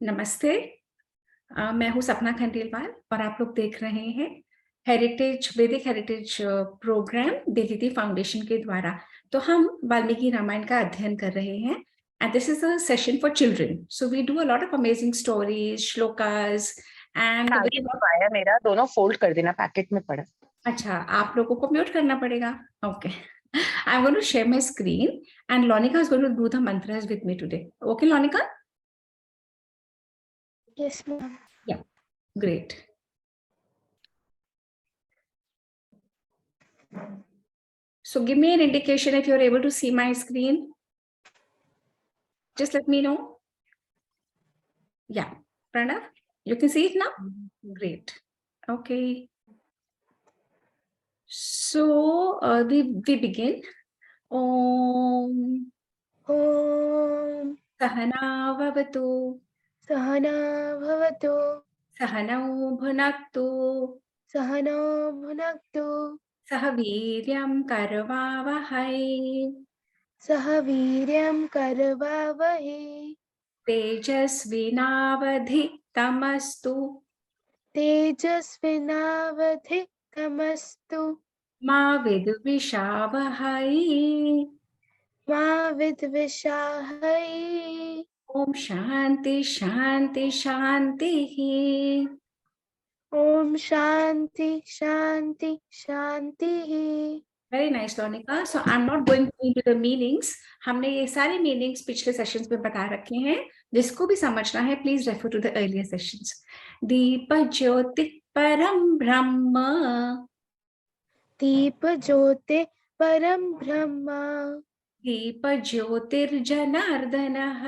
नमस्ते। मैं हूँ सपना खंडेलवाल और आप लोग देख रहे हैं वैदिक हेरिटेज प्रोग्राम बेदिति फाउंडेशन के द्वारा। तो हम वाल्मीकि रामायण का अध्ययन कर रहे हैं and this is a session for children. So we do a lot of amazing stories, shlokas and आगे आया मेरा, दोनों फोल्ड कर देना, पैकेट में पड़ा। अच्छा, आप लोगों को म्यूट करना पड़ेगा। Okay, I am going to share my screen and Lonika is going to do the mantras with me today. Okay, Lonika? Yes, ma'am. Yeah, great. So give me an indication if you're able to see my screen. Just let me know. Yeah, Pranav, you can see it now? Great. Okay. So we begin. Om Om Sahana Bhavatu Sahana Bhavatu Sahanau Bhunaktu Sahano Bhunaktu Sahaviryam Karavavahai Sahaviryam Karavavahe Tejasvinavadhitamastu Tejasvinavadhitamastu Ma Vidvishavahai Ma Vidvishahay. Om Shanti Shanti Shanti. Om Shanti Shanti Shanti. Very nice, Lonika. So I'm not going into the meanings. हमने ये सारे meanings पिछले sessions में बता रखे हैं। जिसको भी समझना है, please refer to the earlier sessions. दीप ज्योति परम ब्रह्म दीप ज्योति परम ब्रह्म दीप ज्योतिर्जनार्दनः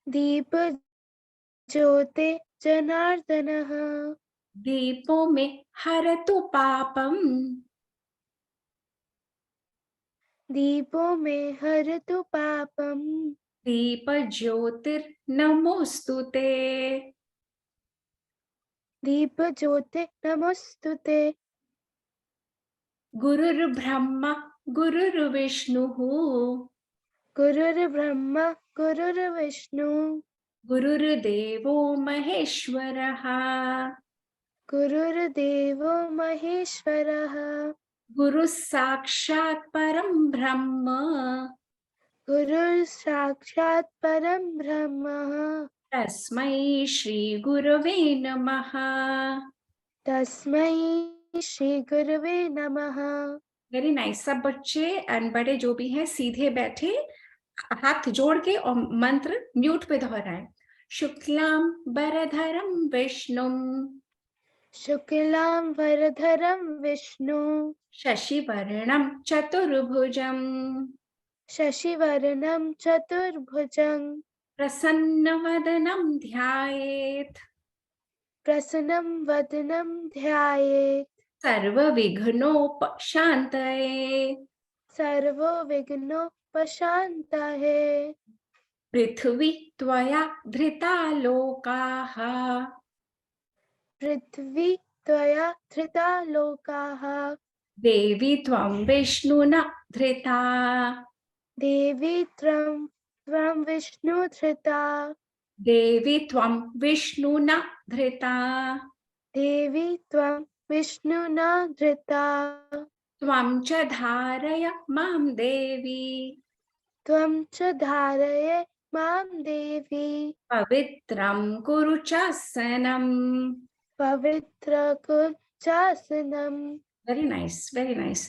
दीप ज्योति जनार्दनः दीपो में हरतु पापम दीपो में हरतु पापम दीप ज्योतिर्नमोस्तुते दीप ज्योति नमोस्तुते गुरुर्ब्रह्मा गुरुर्विष्णुः गुरुर्ब्रह्मा गुरुर्विष्णु गुरुर्देवो महेश्वरः गुरुर्देवो महेश्वरः गुरुः साक्षात् परं ब्रह्म गुरुः साक्षात् परं ब्रह्म तस्मै श्री गुरवे नमः। तस्मै श्री गुरवे नमः। Very nice. सब बच्चे एंड बड़े जो भी हैं सीधे बैठे, हाथ जोड़ के और मंत्र म्यूट पे दोहराएं। शुक्लां वरधरं विष्णुं शुक्लां वरधरं विष्णु शशिवर्णं चतुर्भुजं शशिवर्णं चतुर्भुजं प्रसन्नवदनं ध्यायेत् प्रसन्नं वदनं ध्यायेत् सर्वविघ्नोपशान्तये सर्वविघ्नोपशान्तये। पृथ्वी त्वया धृता लोकाः पृथ्वी त्वया धृता लोकाः देवी त्वं विष्णुना धृता देवी त्वं विष्णु धृता देवी त्वं विष्णुना धृता देवी त्वं विष्णुना धृता त्वं च धारय मां देवी त्वं च धारय मां देवी पवित्रं कुरु चासनम्। पवित्र कुरु चासनम्। Very nice, very nice.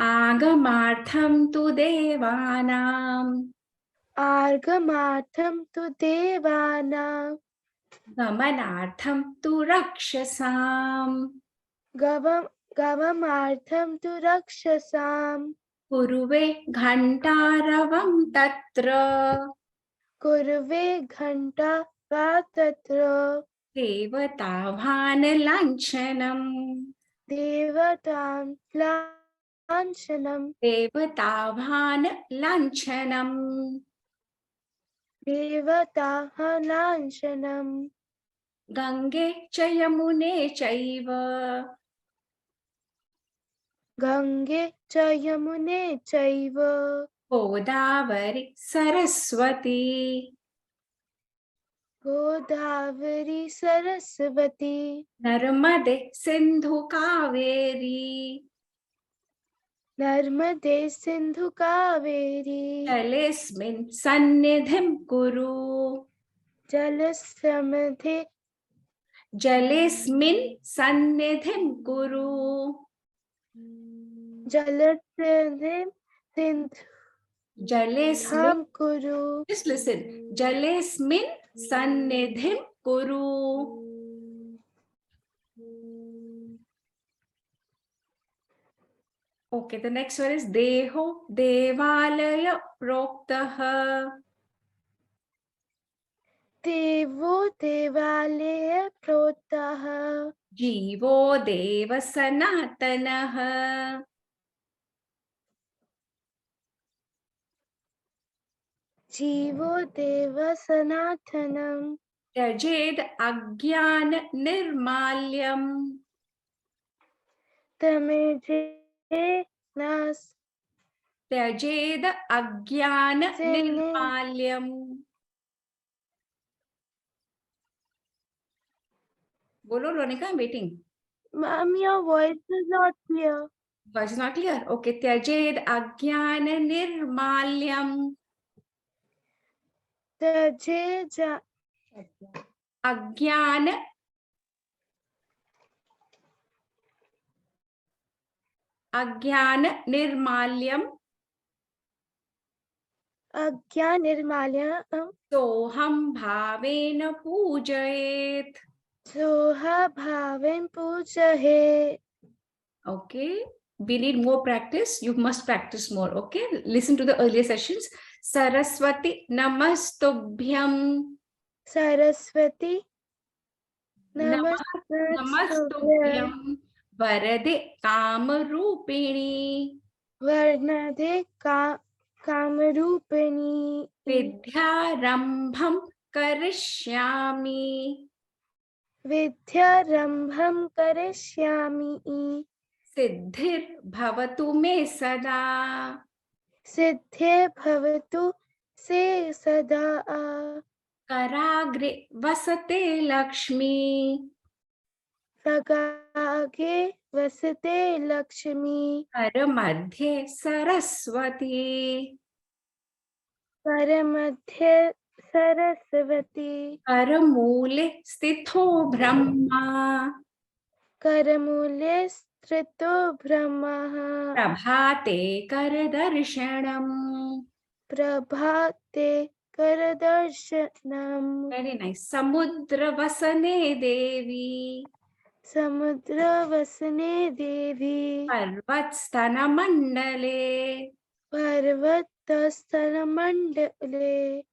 आगमार्थं तु देवानाम् आगमार्थं तु देवानां गमनार्थं तु रक्षसाम् गमनार्थं तु रक्षसां कुरुवे घण्टारवं तत्र कुर्वे घण्टा वा तत्र देवताभान लाञ्छनम् देवतां लाञ्छनं देवताभान लाञ्छनम् देवताः लाञ्छनम् गङ्गे च यमुने चैव गंगे च यमुने चैव गोदावरी सरस्वती गोदावरी सरस्वती नर्मदे सिंधु कावेरी नर्मदे सिंधु कावेरी जलेस्मिन् सन्निधिं कुरु जलसमध्ये जलेस्मिन् सन्निधिं कुरु जलसन्धि सिंधु जलेस्मिन् धाम कुरु just listen जलेस्मिन् सन्निधिं कुरु okay the next one is देहो देवालय प्रोक्तः देवो देवालय प्रोक्तः जीवो देव सनातनः जीवो देव सनातनम् त्यजेद अज्ञान निर्माल्यम् तमेजे नास त्यजेद अज्ञान निर्माल्यम् बोलो Ronika waiting Ma'am, your voice is not clear. was not clear okay त्यजेद अज्ञान निर्माल्यम् त्यजे अज्ञान अज्ञान निर्माल्यम् अज्ञान निर्माल्य सोहं भावेन पूजयेत् सोह भावेन पूजहे okay we need more practice you must practice more okay listen to the earlier sessions saraswati namastubhyam Saraswati नमस्तुभ्यं नमस्तुभ्यं वरदे कामरूपिणी वर्णदे कामरूपिणी विद्यारंभं करिष्यामि विद्यारंभं करिष्यामि सिद्धिर्भवतु मे सदा सिद्धे भवतु से सदा कराग्रे वसते लक्ष्मी सगागे वसते लक्ष्मी करमध्ये सरस्वती करमध्ये सरस्वती करमूले स्थितो ब्रह्मा करमूले स्थितो ब्रह्मः प्रभाते करदर्शनम् प्रभाते करदर्शनम् वेरी नाइस समुद्रवसने देवी समुद्रवसने देवी पर्वतस्तनमण्डले पर्वतस्थलमण्डले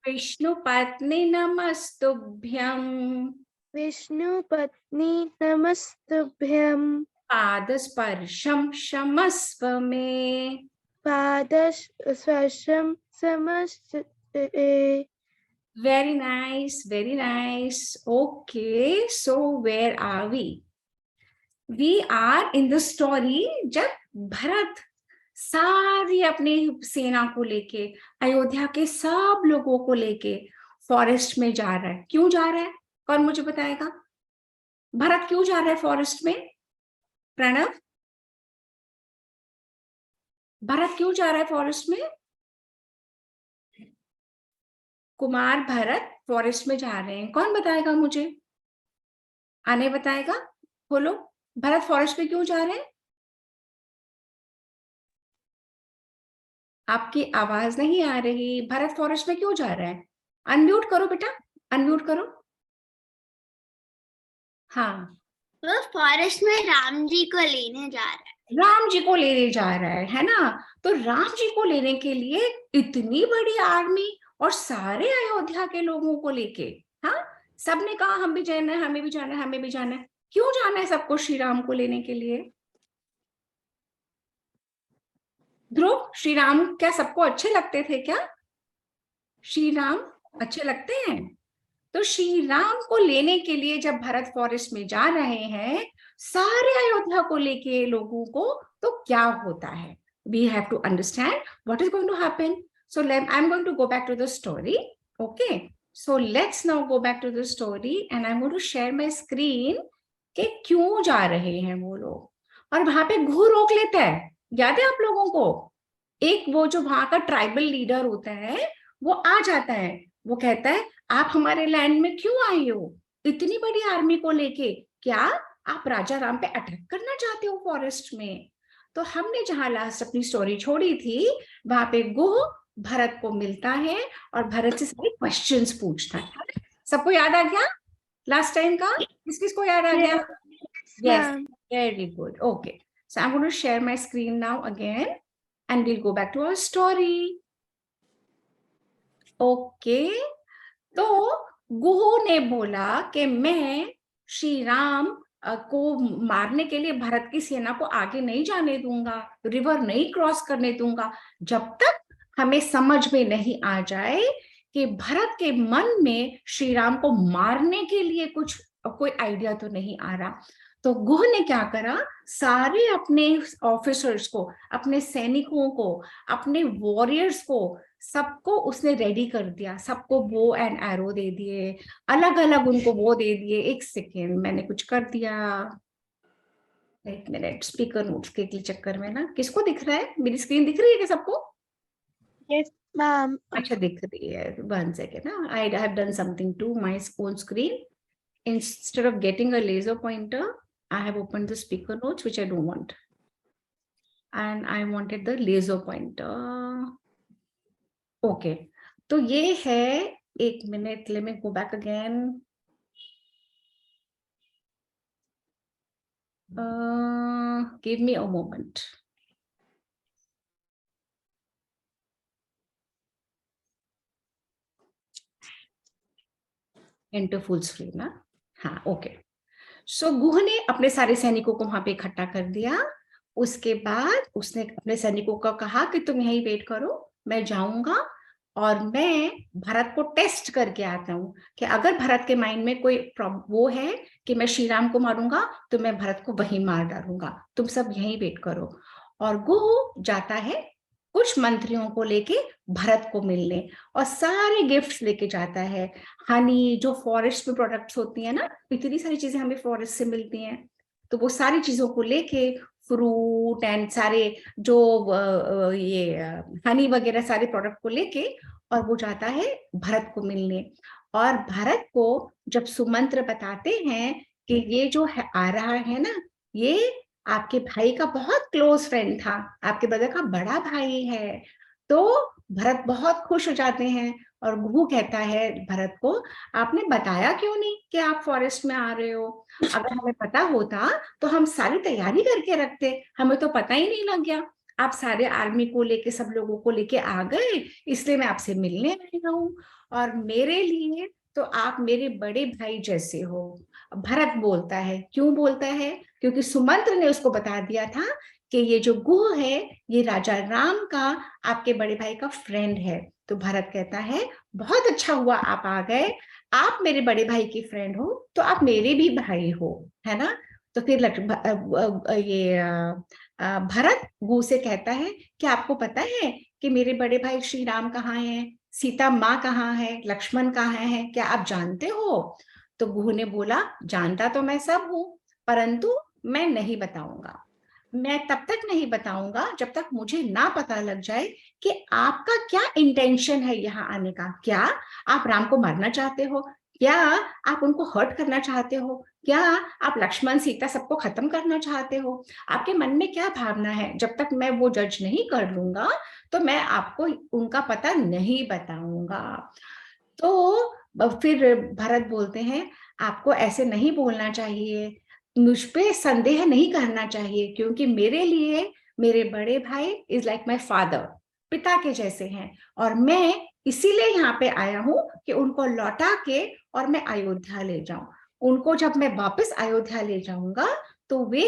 विष्णुपत्नी नमस्तुभ्यं विष्णुपत्नी नमस्तुभ्यं पादस्पर्शं क्षमस्व मे पादस्पर्शं समस्ते very nice okay so where are we are in the story जब भरत सारी अपनी सेना को लेके अयोध्या के सब लोगों को लेके फॉरेस्ट में जा रहा है क्यों जा रहा है कौन मुझे बताएगा भरत क्यों जा रहा है फॉरेस्ट में प्रणव भरत क्यों जा रहा है फॉरेस्ट में कुमार भरत फॉरेस्ट में जा रहे हैं कौन बताएगा मुझे आने बताएगा बोलो भरत फॉरेस्ट में क्यों जा रहे हैं आपकी आवाज नहीं आ रही भरत फॉरेस्ट में क्यों जा रहा है अनम्यूट करो बेटा अनम्यूट करो हाँ वो फॉरेस्ट में राम जी को लेने जा रहा है राम जी को लेने जा रहा है ना तो राम जी को लेने के लिए इतनी बड़ी आर्मी और सारे अयोध्या के लोगों को लेके हाँ सबने कहा हम भी जाना है हमें भी जाना है हमें भी जाना है क्यों जाना है सबको श्री राम को लेने के लिए ध्रुव श्री राम क्या सबको अच्छे लगते थे क्या श्री राम अच्छे लगते हैं तो श्री राम को लेने के लिए जब भरत फॉरेस्ट में जा रहे हैं सारे अयोध्या को लेके लोगों को तो क्या होता है, we have to understand what is going to happen. So I'm going to go back to the story. Okay, so let's now go back to the story and I'm going to share my screen कि क्यों जा रहे हैं वो लोग, और वहां पे घू रोक लेता है, याद है आप लोगों को? एक वो जो वहां का ट्राइबल लीडर होता है वो आ जाता है, वो कहता है आप हमारे लैंड में क्यों आए हो इतनी बड़ी आर्मी को लेके, क्या आप राजा राम पे अटैक करना चाहते हो फॉरेस्ट में? तो हमने जहां लास्ट अपनी स्टोरी छोड़ी थी वहां पे गुह भरत को मिलता है और भरत से सारे क्वेश्चंस पूछता है। सबको याद आ गया लास्ट टाइम का? किस किस को याद आ गया? Yes, very good. Okay, so I'm going to share my screen now again and we'll go back to our story. Okay, तो गुह ने बोला कि मैं श्री राम को मारने के लिए भरत की सेना को आगे नहीं जाने दूंगा, रिवर नहीं क्रॉस करने दूंगा जब तक हमें समझ में नहीं आ जाए कि भरत के मन में श्री राम को मारने के लिए कोई आइडिया तो नहीं आ रहा। तो गुह ने क्या करा, सारे अपने ऑफिसर्स को, अपने सैनिकों को, अपने वॉरियर्स को, सबको उसने रेडी कर दिया, सबको बो एंड एरो दे दिए, अलग अलग उनको वो दे दिए। एक सेकेंड, मैंने कुछ कर दिया, एक मिनट, स्पीकर नोट्स के चक्कर में ना। किसको दिख रहा है? मेरी स्क्रीन दिख रही है क्या सबको? Yes, ma'am. अच्छा दिख रही है, 1 second ना, I have done something to my own screen. Instead of getting a laser pointer, I have opened the speaker notes, which I don't want. And I wanted the laser pointer. Okay. तो ये है, एक minute, let me go back again. Give me a moment. Enter full screen ना? हाँ, okay. सो गुह ने अपने सारे सैनिकों को वहां पे इकट्ठा कर दिया। उसके बाद उसने अपने सैनिकों को कहा कि तुम यहीं वेट करो, मैं जाऊंगा और मैं भरत को टेस्ट करके आता हूँ कि अगर भरत के माइंड में कोई वो है कि मैं श्री राम को मारूंगा तो मैं भरत को वहीं मार डालूंगा, तुम सब यहीं वेट करो। और गुह जाता है कुछ मंत्रियों को लेके भरत को मिलने और सारे गिफ्ट्स लेके जाता है। हनी, जो फॉरेस्ट में प्रोडक्ट्स होती है ना, इतनी सारी चीजें हमें फॉरेस्ट से मिलती हैं, तो वो सारी चीजों को लेके, फ्रूट एंड सारे जो ये हनी वगैरह सारे प्रोडक्ट को लेके, और वो जाता है भरत को मिलने। और भरत को जब सुमंत्र बताते हैं कि ये जो है आ रहा है ना, ये आपके भाई का बहुत क्लोज फ्रेंड था, आपके दादा का बड़ा भाई है, तो भरत बहुत खुश हो जाते हैं। और गुह कहता है भरत को, आपने बताया क्यों नहीं कि आप फॉरेस्ट में आ रहे हो? अगर हमें पता होता तो हम सारी तैयारी करके रखते, हमें तो पता ही नहीं लग गया। आप सारे आर्मी को लेके, सब लोगों को लेके आ गए, इसलिए मैं आपसे मिलने आई हूँ, और मेरे लिए तो आप मेरे बड़े भाई जैसे हो। भरत बोलता है, क्यों बोलता है? क्योंकि सुमंत्र ने उसको बता दिया था कि ये जो गुह है ये राजा राम का, आपके बड़े भाई का फ्रेंड है। तो भरत कहता है, बहुत अच्छा हुआ आप आ गए, आप मेरे बड़े भाई की फ्रेंड हो तो आप मेरे भी भाई हो, है ना? तो फिर भरत गुह से कहता है कि आपको पता है कि मेरे बड़े भाई श्री राम कहाँ हैं, सीता माँ कहाँ है, लक्ष्मण कहाँ है, क्या आप जानते हो? तो गुह ने बोला, जानता तो मैं सब हूँ, परंतु मैं नहीं बताऊंगा। मैं तब तक नहीं बताऊंगा जब तक मुझे ना पता लग जाए कि आपका क्या इंटेंशन है यहाँ आने का। क्या आप राम को मारना चाहते हो? क्या आप उनको हर्ट करना चाहते हो? क्या आप लक्ष्मण सीता सबको खत्म करना चाहते हो? आपके मन में क्या भावना है? जब तक मैं वो जज नहीं कर लूंगा तो मैं आपको उनका पता नहीं बताऊंगा। तो फिर भरत बोलते हैं, आपको ऐसे नहीं बोलना चाहिए, मुझ पे संदेह नहीं करना चाहिए, क्योंकि मेरे लिए मेरे बड़े भाई इज लाइक माय फादर, पिता के जैसे हैं, और मैं इसीलिए यहाँ पे आया हूँ कि उनको लौटा के और मैं अयोध्या ले जाऊं। उनको जब मैं वापस अयोध्या ले जाऊंगा तो वे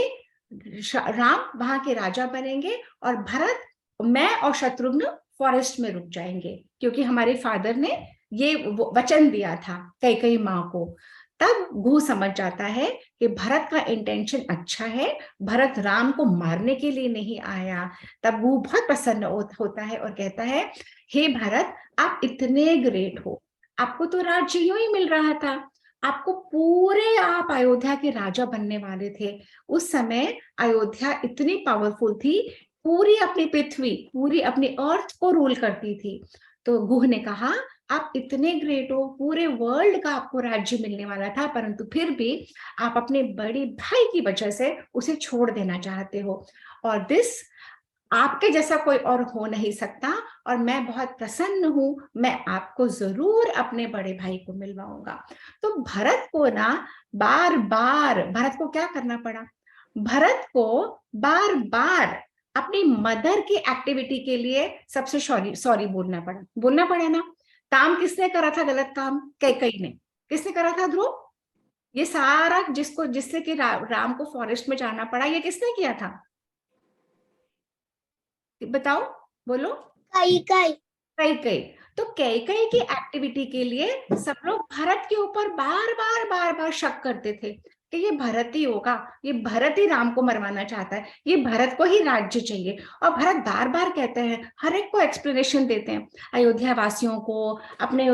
राम वहां के राजा बनेंगे और भरत, मैं और शत्रुघ्न फॉरेस्ट में रुक जाएंगे, क्योंकि हमारे फादर ने ये वचन दिया था कैकेयी माँ को। तब गुह समझ जाता है कि भरत का इंटेंशन अच्छा है, भरत राम को मारने के लिए नहीं आया। तब गुह बहुत प्रसन्न होता है और कहता है, हे भरत, आप इतने ग्रेट हो, आपको तो राज्य यूं ही मिल रहा था, आपको पूरे आप अयोध्या के राजा बनने वाले थे। उस समय अयोध्या इतनी पावरफुल थी, पूरी अपनी पृथ्वी, पूरी अपनी अर्थ को रूल करती थी। तो गुह ने कहा, आप इतने ग्रेट हो, पूरे वर्ल्ड का आपको राज्य मिलने वाला था, परंतु फिर भी आप अपने बड़े भाई की वजह से उसे छोड़ देना चाहते हो, और दिस आपके जैसा कोई और हो नहीं सकता, और मैं बहुत प्रसन्न हूं, मैं आपको जरूर अपने बड़े भाई को मिलवाऊंगा। तो भरत को ना बार बार, भरत को क्या करना पड़ा, भरत को बार बार अपनी मदर की एक्टिविटी के लिए सबसे सॉरी बोलना पड़ा ना। काम किसने करा था गलत काम? कैकेयी ने। किसने करा था ध्रुव? ये सारा जिससे कि राम को फॉरेस्ट में जाना पड़ा, ये किसने किया था? बताओ, बोलो। कैकेयी। तो कैकेयी की एक्टिविटी के लिए सब लोग भरत के ऊपर बार बार शक करते थे कि ये भरत ही होगा, ये भरत ही राम को मरवाना चाहता है, ये भरत को ही राज्य चाहिए। और भरत बार बार कहते हैं, हर एक को एक्सप्लेनेशन देते हैं, अयोध्या वासियों को, अपने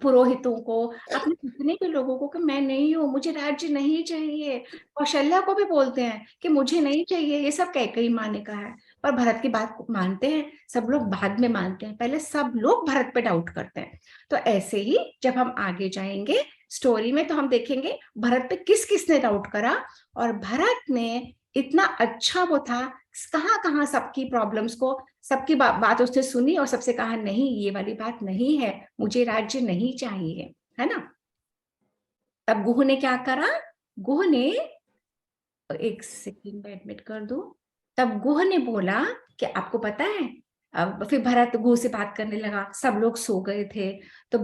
पुरोहितों को, अपने जितने भी लोगों को, कि मैं नहीं हूं, मुझे राज्य नहीं चाहिए। कौशल्या को भी बोलते हैं कि मुझे नहीं चाहिए, ये सब कैकेयी माँ ने कहा है। पर भरत की बात मानते हैं सब लोग, बाद में मानते हैं, पहले सब लोग भरत पे डाउट करते हैं। तो ऐसे ही जब हम आगे जाएंगे स्टोरी में, तो हम देखेंगे भरत पे किस किसने डाउट करा, और भरत ने इतना अच्छा वो था, कहाँ कहाँ सबकी प्रॉब्लम्स को, सबकी बात उसने सुनी और सबसे कहा, नहीं ये वाली बात नहीं है, मुझे राज्य नहीं चाहिए, है ना। तब गुह ने क्या करा, गुह ने, एक सेकंड में एडमिट कर दो। तब गुह ने बोला कि आपको पता है, अब फिर भरत गुह से बात करने लगा, सब लोग सो गए थे। तो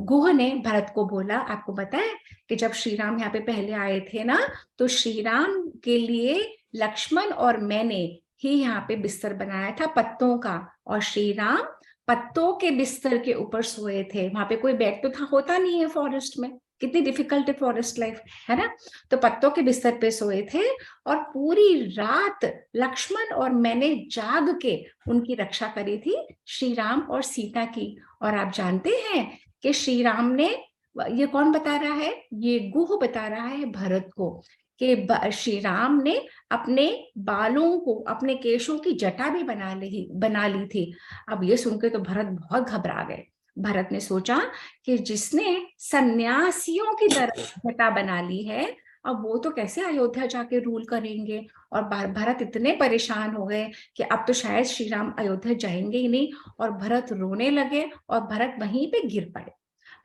गुह ने भरत को बोला, आपको पता है कि जब श्री राम यहाँ पे पहले आए थे ना, तो श्री राम के लिए लक्ष्मण और मैंने ही यहाँ पे बिस्तर बनाया था पत्तों का, और श्री राम पत्तों के बिस्तर के ऊपर सोए थे। वहां पे कोई बेड तो होता नहीं है फॉरेस्ट में, कितनी डिफिकल्ट है फॉरेस्ट लाइफ, है ना। तो पत्तों के बिस्तर पे सोए थे, और पूरी रात लक्ष्मण और मैंने जाग के उनकी रक्षा करी थी, श्री राम और सीता की। और आप जानते हैं कि श्री राम ने, ये कौन बता रहा है, ये गुह बता रहा है भरत को, कि श्री राम ने अपने बालों को, अपने केशों की जटा भी बना ली थी। अब ये सुनकर तो भरत बहुत घबरा गए। भरत ने सोचा कि जिसने सन्यासियों की तरह जटा बना ली है, अब वो तो कैसे अयोध्या जाके रूल करेंगे। और भरत इतने परेशान हो गए कि अब तो शायद श्री राम अयोध्या जाएंगे ही नहीं। और भरत रोने लगे, और भरत वहीं पे गिर पड़े।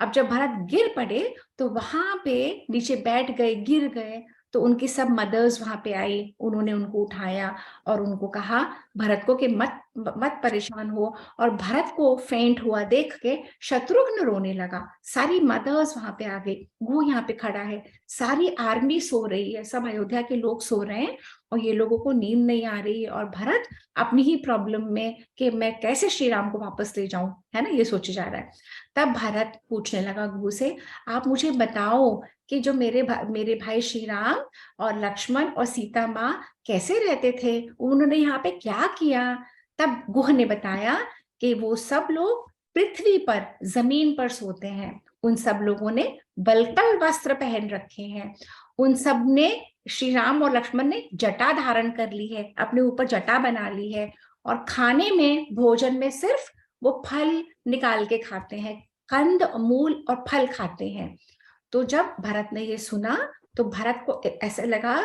अब जब भरत गिर पड़े तो वहां पे नीचे बैठ गए, गिर गए। तो उनकी सब मदर्स वहां पे आई, उन्होंने उनको उठाया और उनको कहा भरत को कि मत परेशान हो। और भरत को फेंट हुआ देख के शत्रुघ्न रोने लगा। सारी मदर्स वहां पे आ गई, वो यहाँ पे खड़ा है, सारी आर्मी सो रही है, सब अयोध्या के लोग सो रहे हैं, और ये लोगों को नींद नहीं आ रही है। और भरत अपनी ही प्रॉब्लम में कि मैं कैसे श्री राम को वापस ले जाऊं, है ना, ये सोचे जा रहा है। तब भरत पूछने लगा गुरु से, आप मुझे बताओ कि जो मेरे भाई श्री राम और लक्ष्मण और सीता माँ कैसे रहते थे, उन्होंने यहाँ पे क्या किया। तब गुह ने बताया कि वो सब लोग पृथ्वी पर, जमीन पर सोते हैं। उन सब लोगों ने बलकल वस्त्र पहन रखे हैं। उन सब ने, श्री राम और लक्ष्मण ने जटा धारण कर ली है, अपने ऊपर जटा बना ली है। और खाने में, भोजन में सिर्फ वो फल निकाल के खाते हैं, कंद, मूल और फल खाते हैं। तो जब भरत ने ये सुना तो भरत को ऐसा लगा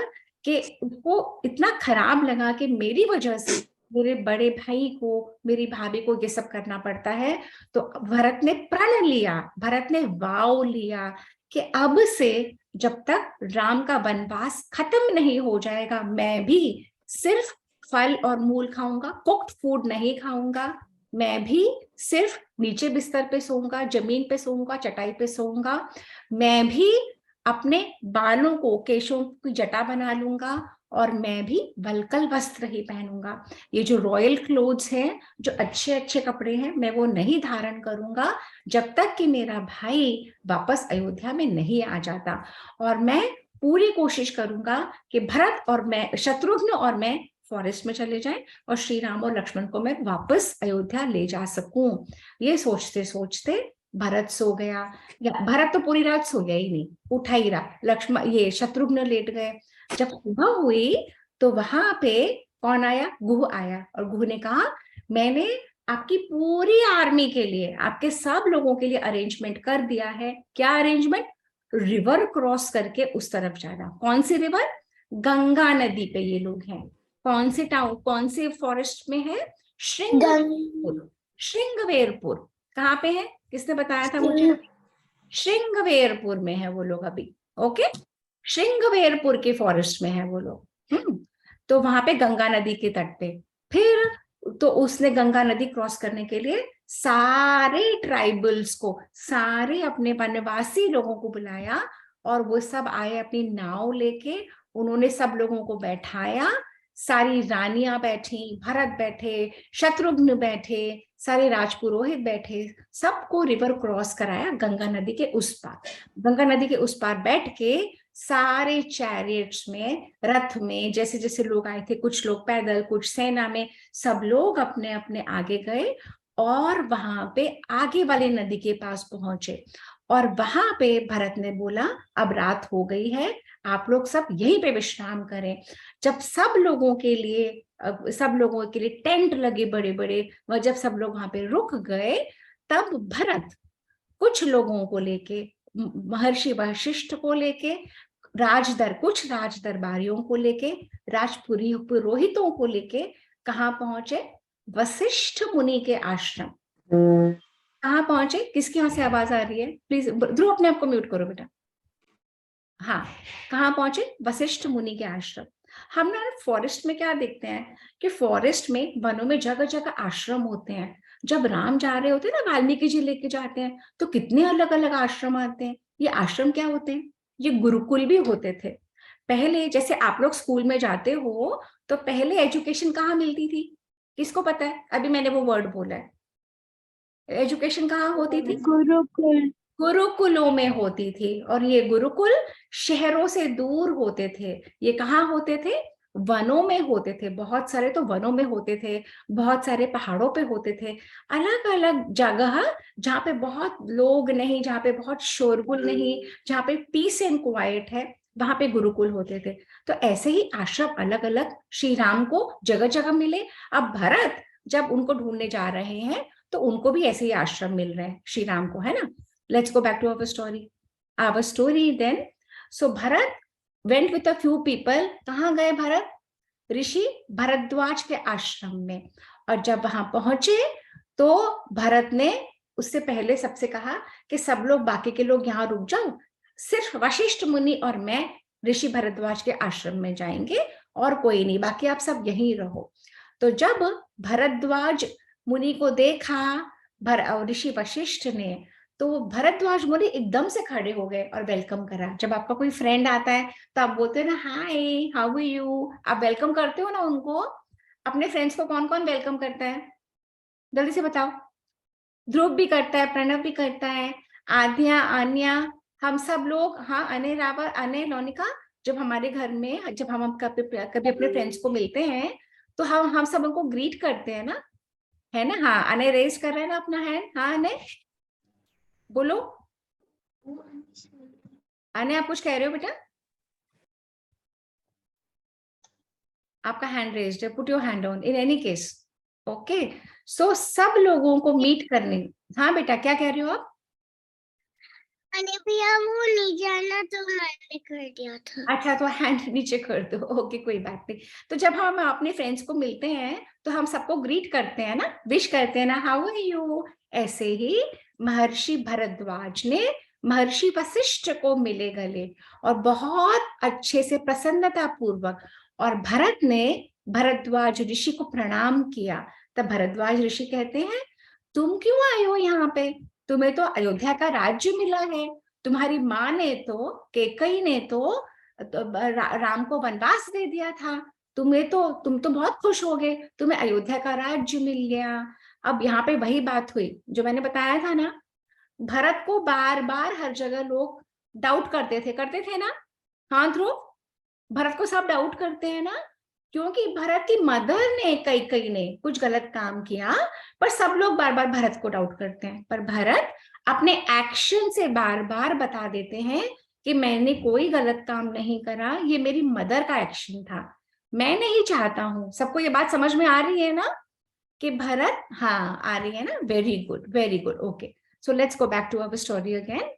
कि उसको इतना खराब लगा कि मेरी वजह से मेरे बड़े भाई को, मेरी भाभी को ये सब करना पड़ता है। तो भरत ने प्रण लिया, भरत ने वाव लिया कि अब से जब तक राम का वनवास खत्म नहीं हो जाएगा, मैं भी सिर्फ फल और मूल खाऊंगा, कुक्ड फूड नहीं खाऊंगा। मैं भी सिर्फ नीचे बिस्तर पे सोऊंगा, जमीन पे सोऊंगा, चटाई पे सोऊंगा। मैं भी अपने बालों को, केशों की जटा बना लूंगा, और मैं भी वल्कल वस्त्र ही पहनूंगा। ये जो रॉयल क्लोथ्स हैं, जो अच्छे अच्छे कपड़े हैं, मैं वो नहीं धारण करूंगा जब तक कि मेरा भाई वापस अयोध्या में नहीं आ जाता। और मैं पूरी कोशिश करूंगा कि भरत और मैं, शत्रुघ्न और मैं फॉरेस्ट में चले जाएं और श्री राम और लक्ष्मण को मैं वापस अयोध्या ले जा सकूं। ये सोचते सोचते भरत सो गया, या भरत तो पूरी रात सो गया ही नहीं, उठा ही रहा। लक्ष्मण, ये शत्रुघ्न लेट गए। जब सुबह हुई तो वहां पे कौन आया? गुह आया। और गुह ने कहा, मैंने आपकी पूरी आर्मी के लिए, आपके सब लोगों के लिए अरेंजमेंट कर दिया है। क्या अरेंजमेंट? रिवर क्रॉस करके उस तरफ जाना। कौन सी रिवर? गंगा नदी पे ये लोग हैं। कौन से टाउन, कौन से फॉरेस्ट में है? श्रृंगवेरपुर। श्रृंगवेरपुर कहाँ पे है? किसने बताया था मुझे? श्रृंगवेरपुर में है वो लोग अभी। ओके, श्रृंगवेरपुर के फॉरेस्ट में है वो लोग। तो वहां पे गंगा नदी के तट पे, फिर तो उसने गंगा नदी क्रॉस करने के लिए सारे ट्राइबल्स को, सारे अपने वनवासी लोगों को बुलाया, और वो सब आए अपनी नाव लेके। उन्होंने सब लोगों को बैठाया, सारी रानियां बैठी, भरत बैठे, शत्रुघ्न बैठे, सारे राजपुरोहित बैठे, सबको रिवर क्रॉस कराया गंगा नदी के उस पार। गंगा नदी के उस पार बैठ के सारे चैरियट्स में, रथ में, जैसे जैसे लोग आए थे, कुछ लोग पैदल, कुछ सेना में, सब लोग अपने अपने आगे गए और वहां पे आगे वाले नदी के पास पहुंचे। और वहां पे भरत ने बोला, अब रात हो गई है, आप लोग सब यहीं पे विश्राम करें। जब सब लोगों के लिए टेंट लगे बड़े बड़े, वह जब सब लोग वहां पे रुक गए, तब भरत कुछ लोगों को लेके, महर्षि वशिष्ठ को लेके, कुछ राज दरबारियों को लेके, राजपुरी पुरोहितों को लेके कहाँ पहुंचे? वशिष्ठ मुनि के आश्रम। कहाँ पहुंचे? किसकी यहाँ से आवाज आ रही है? प्लीज ध्रुव, अपने आप को म्यूट करो बेटा। हाँ, कहाँ पहुंचे? वशिष्ठ मुनि के आश्रम। हम ना फॉरेस्ट में क्या देखते हैं कि फॉरेस्ट में, वनों में जगह जगह आश्रम होते हैं। जब राम जा रहे होते हैं ना, वाल्मीकि जी लेके जाते हैं, तो कितने अलग अलग आश्रम आते हैं। ये आश्रम क्या होते हैं? ये गुरुकुल भी होते थे पहले। जैसे आप लोग स्कूल में जाते हो तो पहले एजुकेशन कहाँ मिलती थी? किसको पता है? अभी मैंने वो वर्ड बोला है, एजुकेशन कहाँ होती थी? गुरुकुल। गुरुकुलों में होती थी। और ये गुरुकुल शहरों से दूर होते थे। ये कहाँ होते थे? वनों में होते थे। बहुत सारे तो वनों में होते थे, बहुत सारे पहाड़ों पे होते थे, अलग अलग जगह जहाँ पे बहुत लोग नहीं, जहाँ पे बहुत शोरगुल नहीं, जहाँ पे पीस एंड क्वाइट है, वहां पे गुरुकुल होते थे। तो ऐसे ही आश्रम अलग अलग श्री राम को जगह जगह मिले। अब भरत जब उनको ढूंढने जा रहे हैं तो उनको भी ऐसे ही आश्रम मिल रहे हैं श्री राम को, है ना। Let's go back to our story. Our story then. So Bharat went with a few people. कहाँ गए भरत? ऋषि भरद्वाज के आश्रम में। और जब वहां पहुंचे तो भरत ने उससे पहले सबसे कहा कि सब लोग, बाकी के लोग यहाँ रुक जाओ, सिर्फ वशिष्ठ मुनि और मैं ऋषि भरद्वाज के आश्रम में जाएंगे, और कोई नहीं, बाकी आप सब यहीं रहो। तो जब भरद्वाज मुनि को देखा ऋषि वशिष्ठ ने, तो भरद्वाज मुनि एकदम से खड़े हो गए और वेलकम करा। जब आपका कोई फ्रेंड आता है तो आप बोलते हो ना, हाय हाउ आर यू, आप वेलकम करते हो ना उनको। अपने फ्रेंड्स को कौन कौन वेलकम करता है? जल्दी से बताओ। ध्रुव भी करता है, प्रणव भी करता है, आद्या, आन्या, हम सब लोग। हाँ, अने रावल, अने लोनिका, जब हमारे घर में, जब हम कभी अपने फ्रेंड्स को मिलते हैं तो हम सब उनको ग्रीट करते हैं ना, है ना। हाँ, अने रेज कर रहे हैं ना अपना हैंड। हाँ अने, बोलो। अने आप कुछ कह रहे हो बेटा? आपका हैंड रेज्ड है, put your hand on in any case. Okay, so सब लोगों को मीट करने। हाँ बेटा, क्या कह रहे हो आप? अरे भैया वो नहीं जाना तो मैंने कर दिया था। अच्छा, तो हैंड नीचे कर दो। ओके, कोई बात नहीं। तो जब हम अपने फ्रेंड्स को मिलते हैं तो हम सबको ग्रीट करते हैं ना, विश करते हैं ना, हाउ आर यू। ऐसे ही महर्षि भरद्वाज ने महर्षि वशिष्ठ को मिले गले, और बहुत अच्छे से प्रसन्नता पूर्वक, और भरत ने भरद्वाज ऋषि को प्रणाम किया। तब भरद्वाज ऋषि कहते हैं, तुम क्यों आए हो यहाँ पे? तुम्हें तो अयोध्या का राज्य मिला है। तुम्हारी माँ ने तो, कैकेयी ने तो राम को वनवास दे दिया था, तुम तो बहुत खुश हो गए, तुम्हें अयोध्या का राज्य मिल गया। अब यहाँ पे वही बात हुई जो मैंने बताया था ना, भरत को बार बार हर जगह लोग डाउट करते थे ना। हाँ ध्रुव, भरत को सब डाउट करते हैं ना, क्योंकि भरत की मदर ने कैकेयी ने कुछ गलत काम किया, पर सब लोग बार बार भरत को डाउट करते हैं। पर भरत अपने एक्शन से बार बार बता देते हैं कि मैंने कोई गलत काम नहीं करा, ये मेरी मदर का एक्शन था, मैं नहीं चाहता हूं। सबको ये बात समझ में आ रही है ना कि भरत, हाँ आ रही है ना, very good, okay. So let's go back to our story again.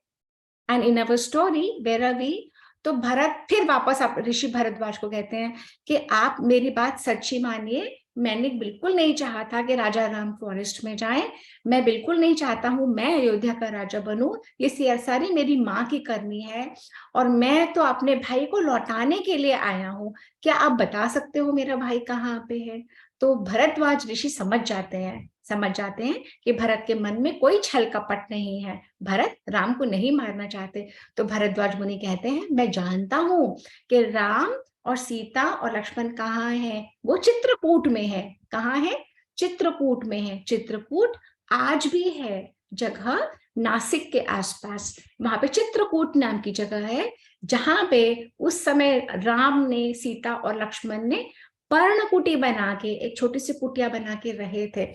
And in our story where are we, तो भरत फिर वापस आप ऋषि भरद्वाज को कहते हैं कि आप मेरी बात सच्ची मानिए, मैंने बिल्कुल नहीं चाहा था कि राजा राम फॉरेस्ट में जाएं, मैं बिल्कुल नहीं चाहता हूं मैं अयोध्या का राजा बनूं, ये सारी मेरी माँ की करनी है, और मैं तो अपने भाई को लौटाने के लिए आया हूं, क्या आप बता सकते हो मेरा भाई कहाँ पे है? तो भरद्वाज ऋषि समझ जाते हैं कि भरत के मन में कोई छल कपट नहीं है, भरत राम को नहीं मारना चाहते। तो भरद्वाज मुनि कहते हैं, मैं जानता हूं कि राम और सीता और लक्ष्मण कहाँ हैं, वो चित्रकूट में है। कहाँ है? चित्रकूट में है। चित्रकूट आज भी है जगह, नासिक के आसपास, वहां पे चित्रकूट नाम की जगह है, जहां पे उस समय राम ने, सीता और लक्ष्मण ने पर्णकुटी बना के, एक छोटी सी कुटिया बना के रहे थे।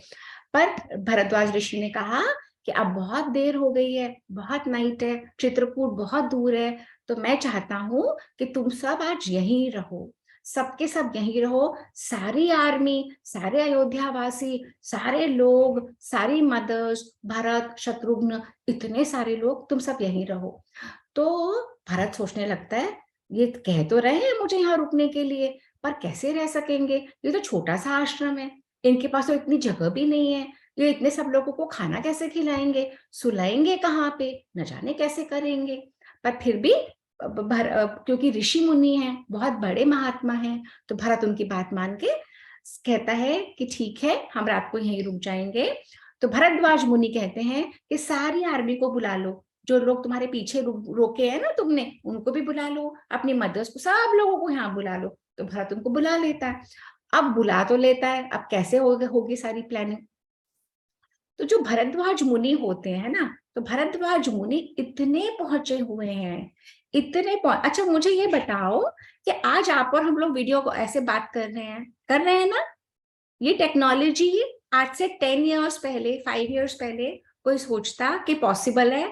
पर भरद्वाज ऋषि ने कहा कि अब बहुत देर हो गई है, बहुत नाइट है, चित्रकूट बहुत दूर है, तो मैं चाहता हूं कि तुम सब आज यहीं रहो, सबके सब यहीं रहो, सारी आर्मी, सारे अयोध्यावासी, सारे लोग, सारी मदर्स, भरत, शत्रुघ्न, इतने सारे लोग, तुम सब यहीं रहो। तो भरत सोचने लगता है, ये कह तो रहे हैं मुझे यहाँ रुकने के लिए, पर कैसे रह सकेंगे, ये तो छोटा सा आश्रम है, इनके पास तो इतनी जगह भी नहीं है, ये इतने सब लोगों को खाना कैसे खिलाएंगे, सुलाएंगे कहाँ पे, न जाने कैसे करेंगे। पर फिर भी क्योंकि ऋषि मुनि हैं, बहुत बड़े महात्मा हैं, तो भरत उनकी बात मान के कहता है कि ठीक है, हम रात को यहीं रुक जाएंगे। तो भरद्वाज मुनि कहते हैं कि सारी आर्मी को बुला लो, जो लोग तुम्हारे पीछे रोके हैं ना तुमने, उनको भी बुला लो, अपनी मदर्स को, सब लोगों को यहाँ बुला लो। तो भरत उनको बुला लेता है। अब बुला तो लेता है, अब कैसे होगी सारी प्लानिंग। तो जो भरद्वाज मुनि होते हैं ना, तो भरद्वाज मुनि इतने पहुंचे हुए हैं, अच्छा मुझे ये बताओ कि आज आप और हम लोग वीडियो को ऐसे बात कर रहे हैं ना, ये टेक्नोलॉजी आज से 10 इयर्स पहले, 5 इयर्स पहले कोई सोचता कि पॉसिबल है?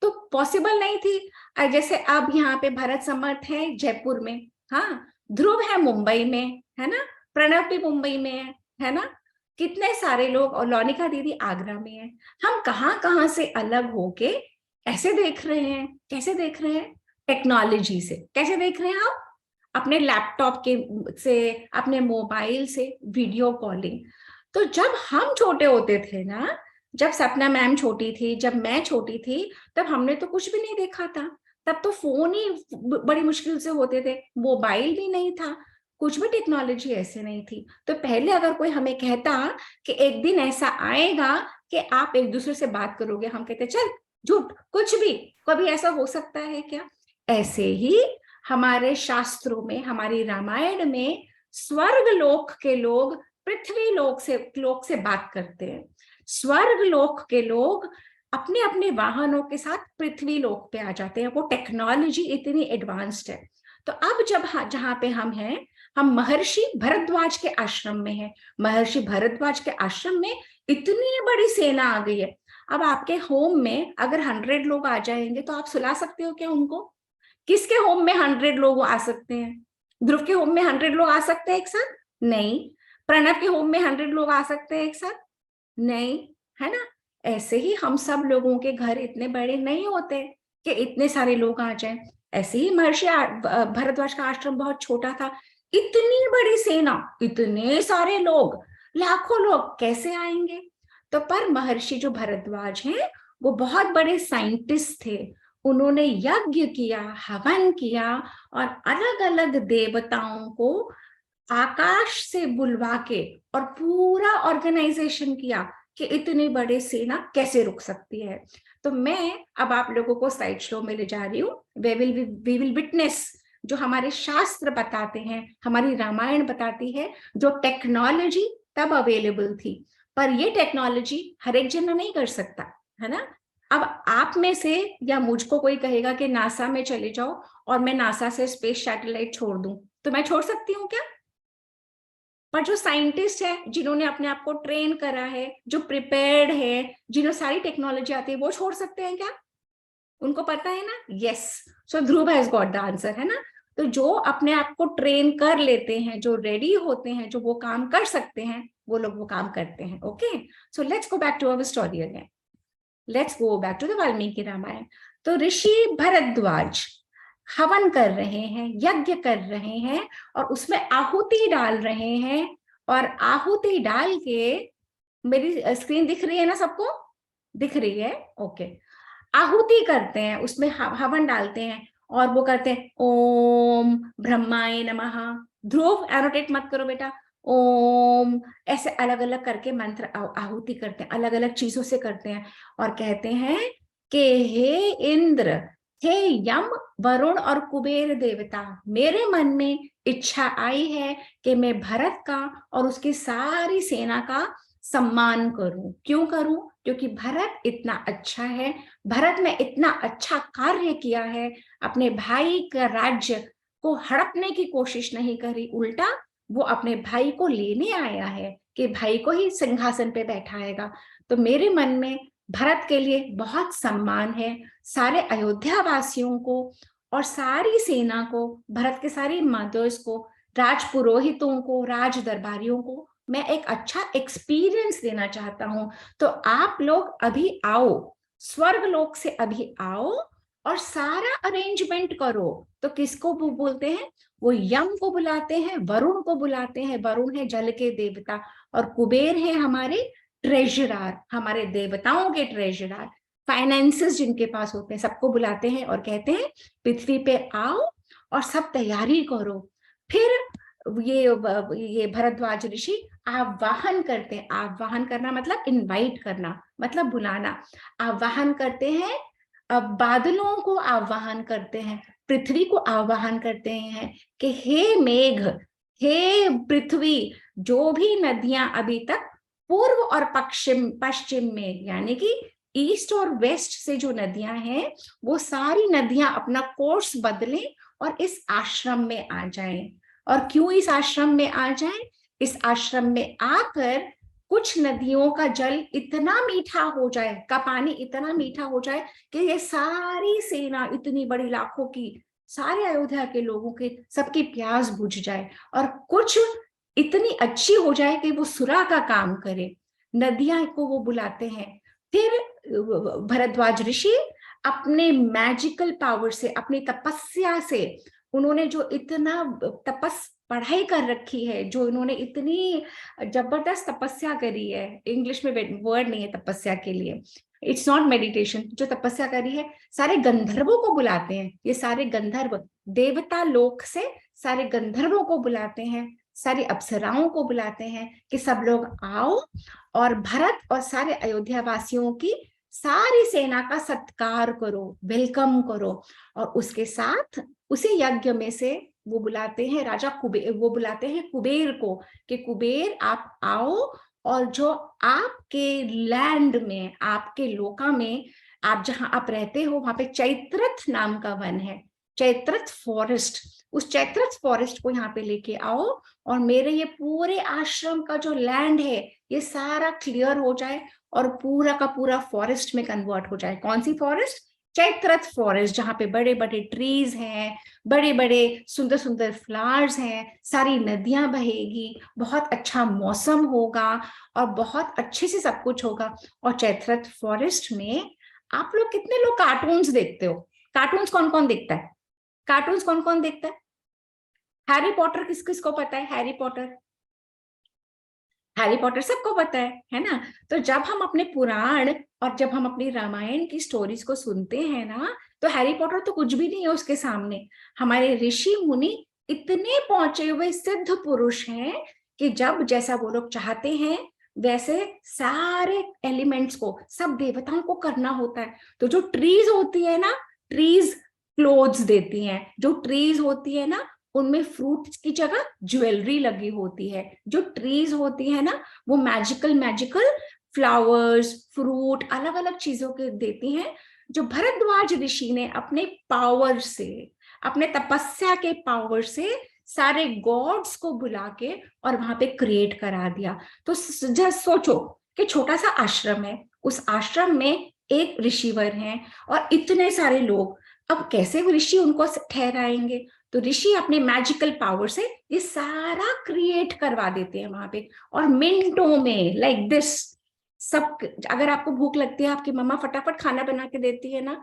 तो पॉसिबल नहीं थी। जैसे अब यहाँ पे भरत समर्थ है जयपुर में, हाँ, ध्रुव है मुंबई में, है ना, प्रणव भी मुंबई में है ना, कितने सारे लोग, और लौनिका दीदी आगरा में है। हम कहाँ से अलग होके ऐसे देख रहे हैं, कैसे देख रहे हैं? टेक्नोलॉजी से। कैसे देख रहे हैं हम? अपने लैपटॉप के से, अपने मोबाइल से वीडियो कॉलिंग। तो जब हम छोटे होते थे ना, जब सपना मैम छोटी थी, जब मैं छोटी थी, तब हमने तो कुछ भी नहीं देखा था, तब तो फोन ही बड़ी मुश्किल से होते थे, मोबाइल भी नहीं था, कुछ भी टेक्नोलॉजी ऐसे नहीं थी। तो पहले अगर कोई हमें कहता कि एक दिन ऐसा आएगा कि आप एक दूसरे से बात करोगे, हम कहते चल झूठ, कुछ भी, कभी ऐसा हो सकता है क्या? ऐसे ही हमारे शास्त्रों में, हमारी रामायण में, स्वर्ग लोक के लोग पृथ्वी लोक से बात करते हैं। स्वर्ग लोक के लोग अपने अपने वाहनों के साथ पृथ्वी लोक पे आ जाते हैं, वो टेक्नोलॉजी इतनी एडवांस्ड है। तो अब जब जहां पे हम हैं, हम महर्षि भरद्वाज के आश्रम में हैं। महर्षि भरद्वाज के आश्रम में इतनी बड़ी सेना आ गई है। अब आपके होम में अगर 100 लोग आ जाएंगे तो आप सुला सकते हो क्या उनको? किसके होम में 100 लोग आ सकते हैं? ध्रुव के होम में 100 लोग आ सकते हैं एक साथ? नहीं। प्रणव के होम में 100 लोग आ सकते हैं एक साथ? नहीं, है ना? ऐसे ही हम सब लोगों के घर इतने बड़े नहीं होते कि इतने सारे लोग आ जाएं। ऐसे ही महर्षि भरद्वाज का आश्रम बहुत छोटा था, इतनी बड़ी सेना, इतने सारे लोग, लाखों लोग कैसे आएंगे? तो पर महर्षि जो भरद्वाज हैं, वो बहुत बड़े साइंटिस्ट थे। उन्होंने यज्ञ किया, हवन किया, और अलग अलग देवताओं को आकाश से बुलवा के और पूरा ऑर्गेनाइजेशन किया कि इतनी बड़ी सेना कैसे रुक सकती है। तो मैं अब आप लोगों को साइड शो में ले जा रही हूँ। वी विल विटनेस जो हमारे शास्त्र बताते हैं, हमारी रामायण बताती है, जो टेक्नोलॉजी तब अवेलेबल थी, पर ये टेक्नोलॉजी हर एक जन नहीं कर सकता, है ना। अब आप में से या मुझको कोई कहेगा कि नासा में चले जाओ और मैं नासा से स्पेस सैटेलाइट छोड़ दूं, तो मैं छोड़ सकती हूँ क्या? पर जो साइंटिस्ट है, जिन्होंने अपने आप को ट्रेन करा है, जो प्रिपेयर्ड है, जिन्होंने सारी टेक्नोलॉजी आती है, वो छोड़ सकते हैं क्या? उनको पता है ना। Yes, so Dhruv has got the answer, है ना। तो जो अपने आप को ट्रेन कर लेते हैं, जो रेडी होते हैं, जो वो काम कर सकते हैं, वो लोग वो काम करते हैं। Okay, so let's go back to our story again. Let's go back to the Valmiki Ramayana. तो ऋषि भरद्वाज हवन कर रहे हैं, यज्ञ कर रहे हैं, और उसमें आहुति डाल रहे हैं। और आहुति डाल के, मेरी स्क्रीन दिख रही है ना सबको? दिख रही है, ओके। आहुति करते हैं, उसमें हवन डालते हैं, और वो करते हैं ओम ब्रह्माय नमः। ध्रुव एनोटेट मत करो बेटा। ओम, ऐसे अलग अलग करके मंत्र आहुति करते हैं, अलग अलग चीजों से करते हैं, और कहते हैं कि हे इंद्र, हे यम, वरुण और कुबेर देवता, मेरे मन में इच्छा आई है कि मैं भरत का और उसकी सारी सेना का सम्मान करूं। क्यों करूं? क्योंकि भरत इतना अच्छा है, भरत ने इतना अच्छा कार्य किया है, अपने भाई का राज्य को हड़पने की कोशिश नहीं करी, उल्टा वो अपने भाई को लेने आया है कि भाई को ही सिंहासन पे बैठाएगा। तो मेरे मन में भरत के लिए बहुत सम्मान है। सारे अयोध्या वासियों को और सारी सेना को, भरत के सारी मदर्स को, राज पुरोहितों को, राज दरबारियों को मैं एक अच्छा एक्सपीरियंस देना चाहता हूं। तो आप लोग अभी आओ, स्वर्ग लोक से अभी आओ और सारा अरेंजमेंट करो। तो किसको वो बोलते हैं? वो यम को बुलाते हैं, वरुण को बुलाते हैं। वरुण है जल के देवता, और कुबेर है हमारे ट्रेजरर, हमारे देवताओं के ट्रेजरर, फाइनेंसेस जिनके पास होते हैं, सबको बुलाते हैं और कहते हैं पृथ्वी पे आओ और सब तैयारी करो। फिर ये भरद्वाज ऋषि आवाहन करते हैं। आवाहन करना मतलब इनवाइट करना, मतलब बुलाना। आवाहन करते हैं, बादलों को आवाहन करते हैं, पृथ्वी को आवाहन करते हैं कि हे मेघ, हे पृथ्वी, जो भी नदियां अभी तक पूर्व और पश्चिम में, यानी कि ईस्ट और वेस्ट से जो नदियां हैं, वो सारी नदियां अपना कोर्स बदलें और इस आश्रम में आ जाएं। और क्यों इस आश्रम में आ जाएं? इस आश्रम में आकर कुछ नदियों का जल इतना मीठा हो जाए, का पानी इतना मीठा हो जाए कि ये सारी सेना, इतनी बड़ी लाखों की, सारे अयोध्या के लोगों के सबकी प्यास बुझ जाए, और कुछ इतनी अच्छी हो जाए कि वो सुरा का काम करे। नदियां को वो बुलाते हैं। फिर भरद्वाज ऋषि अपने मैजिकल पावर से, अपनी तपस्या से, उन्होंने जो इतना पढ़ाई कर रखी है, जो इन्होंने इतनी जबरदस्त तपस्या करी है, इंग्लिश में वर्ड नहीं है तपस्या के लिए, इट्स नॉट मेडिटेशन, जो तपस्या करी है, सारे गंधर्वों को बुलाते हैं। ये सारे गंधर्व, देवता लोक से सारे गंधर्वों को बुलाते हैं, सारी अप्सराओं को बुलाते हैं कि सब लोग आओ और भरत और सारे अयोध्या वासियों की सारी सेना का सत्कार करो, वेलकम करो। और उसके साथ उसी यज्ञ में से वो बुलाते हैं राजा कुबेर, वो बुलाते हैं कुबेर को कि कुबेर आप आओ, और जो आपके लैंड में, आपके लोका में, आप जहां आप रहते हो, वहां पे चैत्रथ नाम का वन है, चैत्रथ फॉरेस्ट, उस चैत्रथ फॉरेस्ट को यहाँ पे लेके आओ, और मेरे ये पूरे आश्रम का जो लैंड है, ये सारा क्लियर हो जाए और पूरा का पूरा फॉरेस्ट में कन्वर्ट हो जाए। कौन सी फॉरेस्ट? चैत्रथ फॉरेस्ट, जहां पे बड़े बड़े ट्रीज हैं, बड़े बड़े सुंदर सुंदर फ्लावर्स हैं, सारी नदियां बहेगी, बहुत अच्छा मौसम होगा और बहुत अच्छे से सब कुछ होगा। और चैत्रथ फॉरेस्ट में आप लोग कितने लोग कार्टून्स देखते हो? कार्टून्स कौन कौन देखता है? कार्टून्स कौन कौन देखता है? हैरी पॉटर किस किस को पता है? हैरी पॉटर, हैरी पॉटर सबको पता है ना। तो जब हम अपने पुराण और जब हम अपनी रामायण की स्टोरीज को सुनते हैं ना, तो हैरी पॉटर तो कुछ भी नहीं है उसके सामने। हमारे ऋषि मुनि इतने पहुंचे हुए सिद्ध पुरुष हैं कि जब जैसा वो लोग चाहते हैं वैसे सारे एलिमेंट्स को, सब देवताओं को करना होता है। तो जो ट्रीज होती है ना, ट्रीज क्लोथ्स देती हैं। जो ट्रीज होती है ना, उनमें फ्रूट्स की जगह ज्वेलरी लगी होती है। जो ट्रीज होती है ना, वो मैजिकल मैजिकल फ्लावर्स, फ्रूट, अलग अलग चीजों के देती हैं, जो भरद्वाज ऋषि ने अपने पावर से, अपने तपस्या के पावर से सारे गॉड्स को बुला के और वहां पे क्रिएट करा दिया। तो जस्ट सोचो कि छोटा सा आश्रम है, उस आश्रम में एक ऋषिवर हैं और इतने सारे लोग, अब कैसे वो ऋषि उनको ठहराएंगे? तो ऋषि अपने मैजिकल पावर से ये सारा क्रिएट करवा देते हैं वहां पे, और मिनटों में, लाइक दिस। सब, अगर आपको भूख लगती है, आपकी मम्मा फटाफट खाना बना के देती है ना।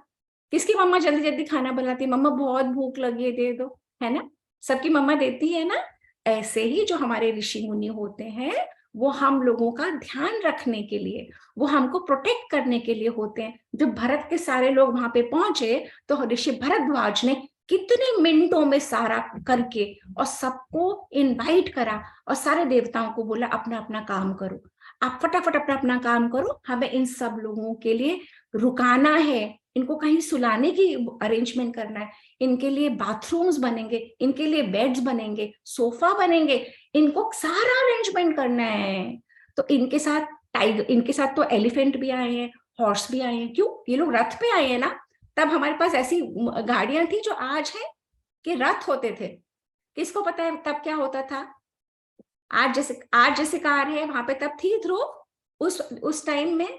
किसकी मम्मा जल्दी जल्दी खाना बनाती है? मम्मा बहुत भूख लगी है, दे दो, है ना? सबकी मम्मा देती है ना। ऐसे ही जो हमारे ऋषि मुनि होते हैं, वो हम लोगों का ध्यान रखने के लिए, वो हमको प्रोटेक्ट करने के लिए होते हैं। जब भरत के सारे लोग वहां पे पहुंचे, तो ऋषि भरद्वाज ने कितने मिनटों में सारा करके और सबको इनवाइट करा और सारे देवताओं को बोला अपना अपना काम करो, आप फटाफट अपना अपना काम करो, हमें इन सब लोगों के लिए रुकाना है, इनको कहीं सुलाने की अरेंजमेंट करना है, इनके लिए बाथरूम्स बनेंगे, इनके लिए बेड्स बनेंगे, सोफा बनेंगे, इनको सारा अरेंजमेंट करना है। तो इनके साथ टाइगर, इनके साथ तो एलिफेंट भी आए हैं, हॉर्स भी आए हैं। क्यों? ये लोग रथ पे आए हैं ना। तब हमारे पास ऐसी गाड़ियां थी जो आज है कि रथ होते थे। किसको पता है तब क्या होता था? आज जैसे कार है, वहां पे तब थी ध्रुव उस टाइम में?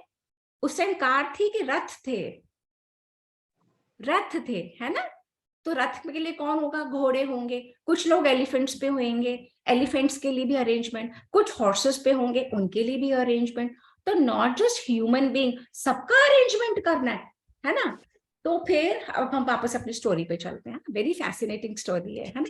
उस टाइम कार थी कि रथ थे? रथ थे, है ना? तो रथ के लिए कौन होगा? घोड़े होंगे, कुछ लोग एलिफेंट्स पे होंगे, एलिफेंट्स के लिए भी अरेंजमेंट, कुछ हॉर्सेस पे होंगे, उनके लिए भी अरेंजमेंट। तो नॉट जस्ट ह्यूमन बीइंग, सबका अरेंजमेंट करना है ना? तो फिर अब हम वापस अपनी स्टोरी पे चलते हैं। वेरी फैसिनेटिंग स्टोरी है ना?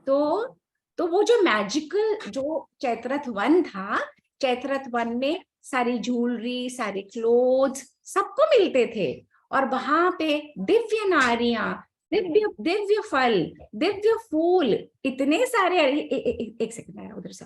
तो वो जो मैजिकल जो चैत्ररथ वन था, चैत्ररथ वन में सारी ज्वेलरी, सारे क्लोथ्स सबको मिलते थे, और वहां पे दिव्य नारियां, दिव्य दिव्य फल, दिव्य फूल, इतने सारे एक सेकंड आया उधर से,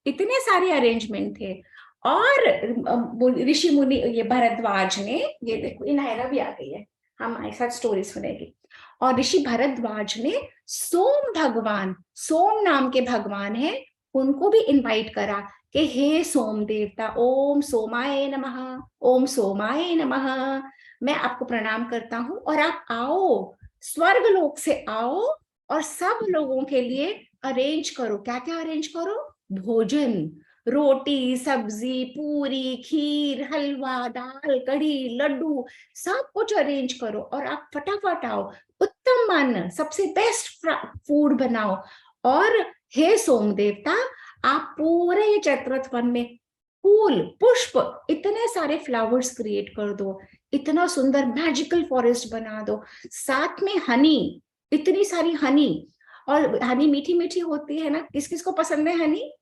इतने सारे अरेंजमेंट थे। और ऋषि मुनि, ये भरद्वाज ने, ये देखो इनायरा भी आ गई है, हम हमारे साथ स्टोरी सुनेगी। और ऋषि भरद्वाज ने सोम भगवान, सोम नाम के भगवान है, उनको भी इनवाइट करा कि हे सोम देवता, ओम सोमाय नमः, ओम सोमाय नमः, मैं आपको प्रणाम करता हूं और आप आओ, स्वर्ग लोक से आओ और सब लोगों के लिए अरेंज करो। क्या क्या अरेंज करो? भोजन, रोटी, सब्जी, पूरी, खीर, हलवा, दाल, कढ़ी, लड्डू, सब कुछ अरेंज करो और आप फटाफट आओ, उत्तम मानना, सबसे बेस्ट फूड बनाओ। और हे सोम देवता, आप पूरे चैत्ररथ वन में फूल, पुष्प, इतने सारे फ्लावर्स क्रिएट कर दो, इतना सुंदर मैजिकल फॉरेस्ट बना दो, साथ में हनी, इतनी सारी हनी। और हनी मीठी मीठी होती है ना, किस किस को पसंद है हनी?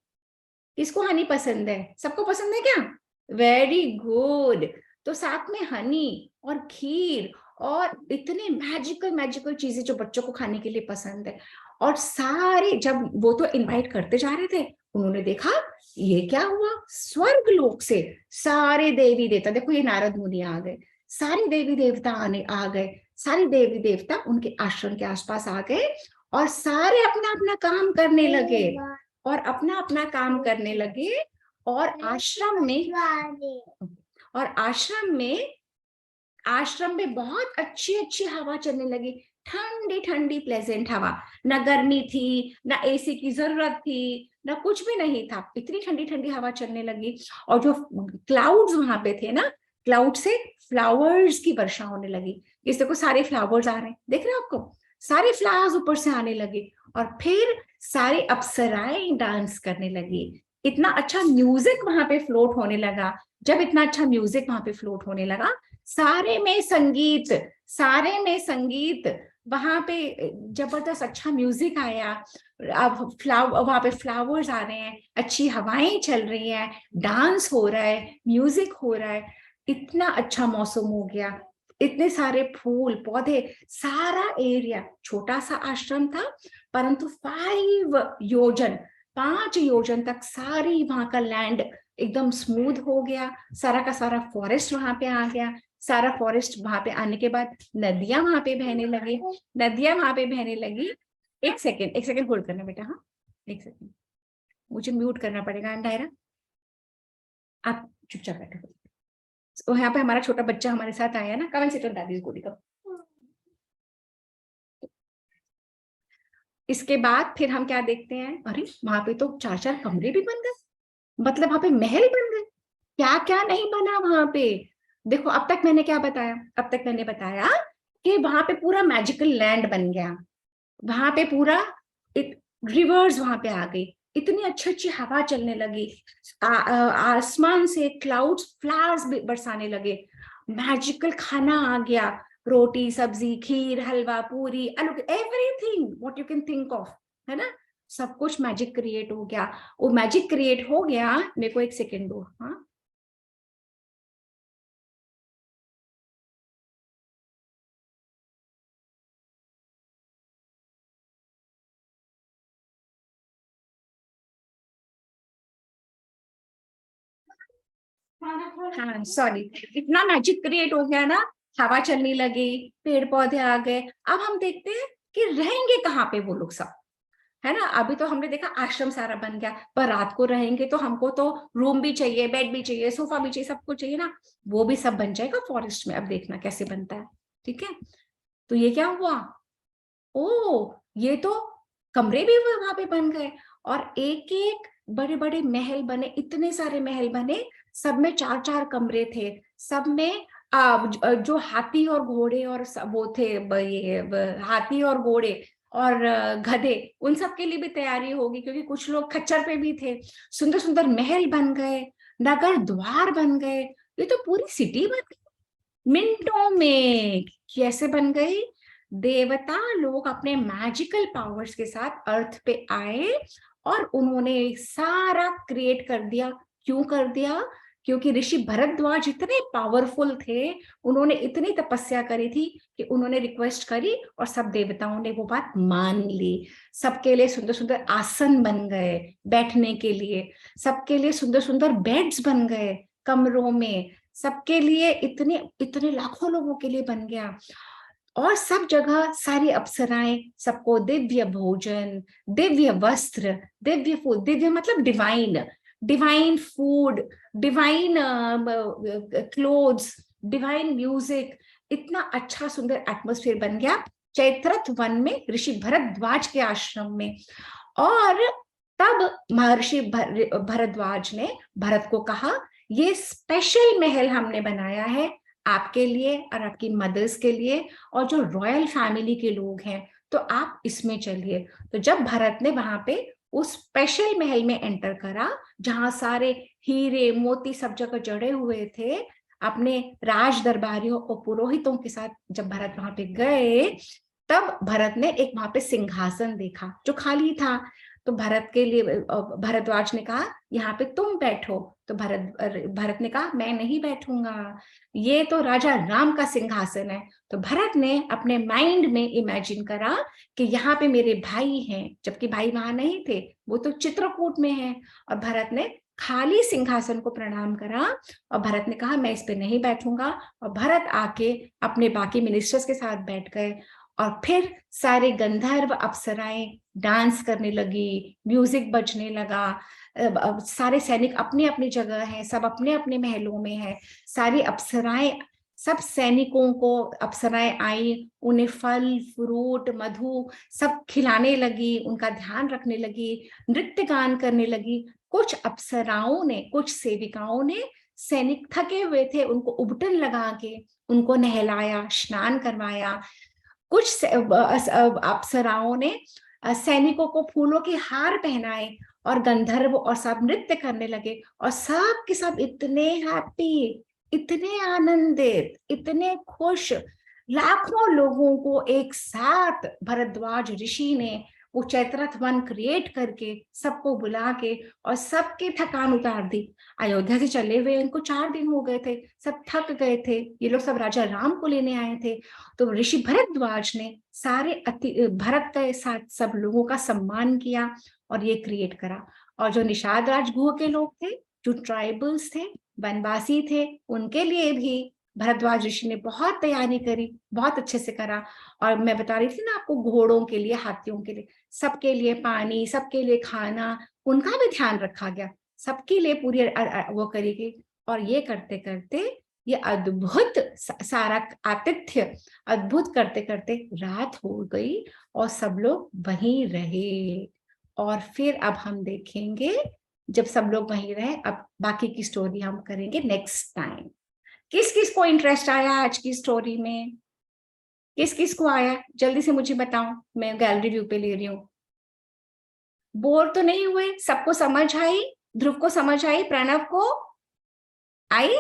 किसको हनी पसंद है? सबको पसंद है क्या? Very good. तो साथ में हनी और खीर और इतने मैजिकल मैजिकल चीजें जो बच्चों को खाने के लिए पसंद है। और सारे, जब वो तो इनवाइट करते जा रहे थे, उन्होंने देखा ये क्या हुआ, स्वर्ग लोक से सारे देवी देवता, देखो ये नारद मुनि आ गए, सारे देवी देवता आ गए, सारे देवी देवता उनके आश्रम के आसपास आ गए और सारे अपना अपना काम करने लगे, और अपना अपना काम करने लगे। और आश्रम में बहुत अच्छी अच्छी हवा चलने लगी, ठंडी ठंडी प्लेजेंट हवा, ना गर्मी थी, ना एसी की जरूरत थी, ना कुछ भी नहीं था, इतनी ठंडी ठंडी हवा चलने लगी। और जो क्लाउड्स वहां पे थे ना, क्लाउड से फ्लावर्स की वर्षा होने लगी। इस देखो सारे फ्लावर्स आ रहे हैं, देख रहे हो आपको, सारे फ्लावर्स ऊपर से आने लगे, और फिर सारे अप्सराएं डांस करने लगी। इतना अच्छा म्यूजिक वहां पे फ्लोट होने लगा। जब इतना अच्छा म्यूजिक वहां पे फ्लोट होने लगा, सारे में संगीत, सारे में संगीत, वहां पे जबरदस्त अच्छा म्यूजिक आया। अब वहां पे फ्लावर्स आ रहे हैं, अच्छी हवाएं चल रही हैं, डांस हो रहा है, म्यूजिक हो रहा है, इतना अच्छा मौसम हो गया, इतने सारे फूल पौधे, सारा एरिया, छोटा सा आश्रम था परंतु 5 योजन तक सारी वहां का लैंड एकदम स्मूथ हो गया, सारा का सारा फॉरेस्ट वहां पे आ गया, सारा फॉरेस्ट वहां पे आने के बाद नदियां वहां पे बहने लगी, नदियां वहां पे बहने लगी। एक सेकेंड होल्ड करना बेटा। हाँ, एक सेकेंड, मुझे म्यूट करना पड़ेगा डायरा, आप चुपचाप बैठो। तो यहाँ पे हमारा छोटा बच्चा हमारे साथ आया ना, कवन से दादी गोदी का। इसके बाद फिर हम क्या देखते हैं, अरे वहां पे तो 4-4 कमरे भी बन गए, मतलब वहां पे महल बन गए। क्या क्या नहीं बना वहां पे। देखो अब तक मैंने क्या बताया, अब तक मैंने बताया कि वहां पे पूरा मैजिकल लैंड बन गया, वहां पे पूरा रिवर्स वहां पे आ गई, इतनी अच्छी अच्छी हवा चलने लगी, आसमान से क्लाउड्स फ्लावर्स बरसाने लगे, मैजिकल खाना आ गया, रोटी सब्जी खीर हलवा पूरी आलू, everything what you can think of, है ना, सब कुछ मैजिक क्रिएट हो गया। वो मैजिक क्रिएट हो गया, मेरे को एक सेकेंड दो। हाँ, हाँ सॉरी, इतना मैजिक क्रिएट हो गया ना, हवा चलने लगी, पेड़ पौधे आ गए। अब हम देखते हैं कि रहेंगे कहाँ पे वो लोग सब, है ना। अभी तो हमने देखा आश्रम सारा बन गया, पर रात को रहेंगे तो हमको तो रूम भी चाहिए, बेड भी चाहिए, सोफा भी चाहिए, सब कुछ चाहिए ना, वो भी सब बन जाएगा फॉरेस्ट में। अब देखना कैसे बनता है, ठीक है। तो ये क्या हुआ, ओ ये तो कमरे भी वहां पे बन गए, और एक एक बड़े बड़े महल बने, इतने सारे महल बने, सब में 4-4 कमरे थे, सब में जो हाथी और घोड़े और वो थे, हाथी और घोड़े और गधे, उन सब के लिए भी तैयारी होगी, क्योंकि कुछ लोग खच्चर पे भी थे। सुंदर सुंदर महल बन गए, नगर द्वार बन गए, ये तो पूरी सिटी बन गई मिनटों में। कैसे बन गई, देवता लोग अपने मैजिकल पावर्स के साथ अर्थ पे आए और उन्होंने सारा क्रिएट कर दिया। क्यों कर दिया, क्योंकि ऋषि भरद्वाज इतने पावरफुल थे, उन्होंने इतनी तपस्या करी थी कि उन्होंने रिक्वेस्ट करी और सब देवताओं ने वो बात मान ली। सबके लिए सुंदर सुंदर आसन बन गए बैठने के लिए, सबके लिए सुंदर सुंदर बेड्स बन गए कमरों में, सबके लिए इतने इतने लाखों लोगों के लिए बन गया। और सब जगह सारी अप्सराएं सबको दिव्य भोजन, दिव्य वस्त्र, दिव्य फूल, दिव्य मतलब divine, divine food, divine clothes, divine music, इतना अच्छा सुंदर एटमॉस्फेयर बन गया चैत्रथ वन में, ऋषि भरद्वाज के आश्रम में। और तब महर्षि भरद्वाज ने भरत को कहा, ये स्पेशल महल हमने बनाया है आपके लिए और आपकी मदर्स के लिए, और जो रॉयल फैमिली के लोग हैं, तो आप इसमें चलिए। तो जब भरत ने वहां पे उस स्पेशल महल में एंटर करा, जहां सारे हीरे मोती सब जगह जड़े हुए थे, अपने राज दरबारियों और पुरोहितों के साथ जब भरत वहां पे गए, तब भरत ने एक वहां पे सिंहासन देखा जो खाली था। तो भरत के लिए भरद्वाज ने कहा, यहाँ पे तुम बैठो। तो भरत ने कहा, मैं नहीं बैठूंगा, ये तो राजा राम का सिंहासन है। तो भरत ने अपने माइंड में इमेजिन करा कि यहाँ पे मेरे भाई हैं, जबकि भाई वहां नहीं थे, वो तो चित्रकूट में हैं। और भरत ने खाली सिंहासन को प्रणाम करा और भरत ने कहा, मैं इस पे नहीं बैठूंगा। और भरत आके अपने बाकी मिनिस्टर्स के साथ बैठ गए, और फिर सारे गंधर्व अप्सराएं डांस करने लगी, म्यूजिक बजने लगा, सारे सैनिक अपनी अपनी जगह हैं, सब अपने अपने महलों में हैं, सारी अप्सराएं, सब सैनिकों को अप्सराएं आई, उन्हें फल फ्रूट मधु सब खिलाने लगी, उनका ध्यान रखने लगी, नृत्य गान करने लगी। कुछ अप्सराओं ने, कुछ सेविकाओं ने, सैनिक थके हुए थे उनको उबटन लगा के उनको नहलाया, स्नान करवाया। कुछ अप्सराओं ने सैनिकों को फूलों के हार पहनाए, और गंधर्व और सब नृत्य करने लगे, और सब के सब इतने हैप्पी, इतने आनंदित, इतने खुश। लाखों लोगों को एक साथ भरद्वाज ऋषि ने वो चैत्रथ वन क्रिएट करके सबको बुला के और सबकी थकान उतार दी। अयोध्या से चले हुए इनको 4 दिन हो गए थे, सब थक गए थे, ये लोग सब राजा राम को लेने आए थे। तो ऋषि भरद्वाज ने सारे भरत के साथ सब लोगों का सम्मान किया और ये क्रिएट करा। और जो निषाद राजगुह के लोग थे, जो ट्राइबल्स थे, वनवासी थे, उनके लिए भी भरद्वाज ऋषि ने बहुत तैयारी करी, बहुत अच्छे से करा। और मैं बता रही थी ना आपको, घोड़ों के लिए, हाथियों के लिए, सबके लिए पानी, सबके लिए खाना, उनका भी ध्यान रखा गया, सबके लिए पूरी वो करी गई। और ये करते करते ये अद्भुत सारा आतिथ्य अद्भुत करते करते रात हो गई और सब लोग वहीं रहे। और फिर अब हम देखेंगे, जब सब लोग वहीं रहे, अब बाकी की स्टोरी हम करेंगे नेक्स्ट टाइम। किस किस को इंटरेस्ट आया आज की स्टोरी में? किस किस को आया, जल्दी से मुझे बताओ, मैं गैलरी व्यू पे ले रही हूँ। बोर तो नहीं हुए? सबको समझ आई? ध्रुव को समझ आई? प्रणव को आई?